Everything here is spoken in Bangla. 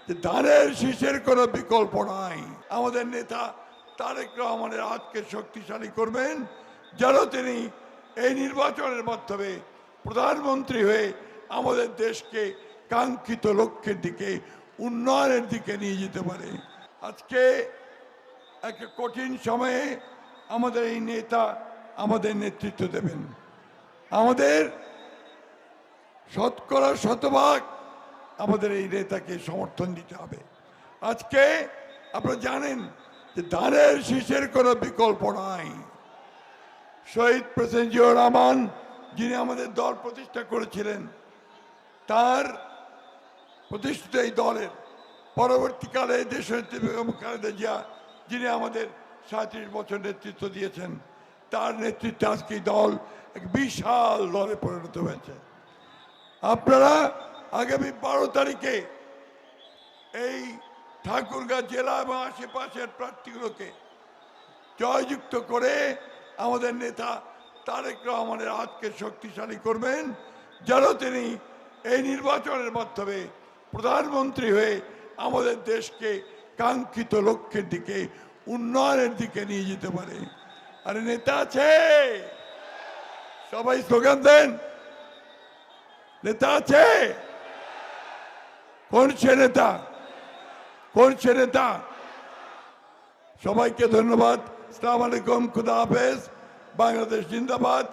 যে ধানের শীষের কোনো বিকল্প নাই। আমাদের নেতা তারেক রহমানের হাতকে শক্তিশালী করবেন যেন তিনি এই নির্বাচনের মাধ্যমে প্রধানমন্ত্রী হয়ে আমাদের দেশকে কাঙ্ক্ষিত লক্ষ্যের দিকে, উন্নয়নের দিকে নিয়ে যেতে পারে। আজকে একটা কঠিন সময়ে আমাদের এই নেতা আমাদের নেতৃত্ব দেবেন। আমাদের শতকরা শতভাগ আমাদের এই নেতাকে সমর্থন দিতে হবে। আজকে আপনারা জানেন যে ধানের শীষের কোনো বিকল্প নাই। শহীদ প্রেসিডেন্ট জিয়াউর রহমান যিনি আমাদের দল প্রতিষ্ঠা করেছিলেন, তার প্রতিষ্ঠিত এই দলের পরবর্তীকালে দেশনেত্রী বেগম খালেদা জিয়া যিনি আমাদের 37 বছর নেতৃত্ব দিয়েছেন, তার নেতৃত্বে আজকে এই দল এক বিশাল দলে পরিণত হয়েছে। আপনারা আগামী 12 তারিখে এই ঠাকুরগাঁ জেলা এবং আশেপাশের প্রার্থীগুলোকে জয়যুক্ত করে আমাদের নেতা তারেক রহমানের হাতকে শক্তিশালী করবেন যেন তিনি এই নির্বাচনের মাধ্যমে প্রধানমন্ত্রী হয়ে আমাদের দেশকে কাঙ্ক্ষিত লক্ষ্যের দিকে, উন্নয়নের দিকে নিয়ে যেতে পারে। আরে নেতা আছে, সবাই স্লোগান দেন। নেতা আছে? কোন সে নেতা? কোন সে নেতা? সবাইকে ধন্যবাদ। আসসালামু আলাইকুম, খুদা হাফেজ, বাংলাদেশ জিন্দাবাদ।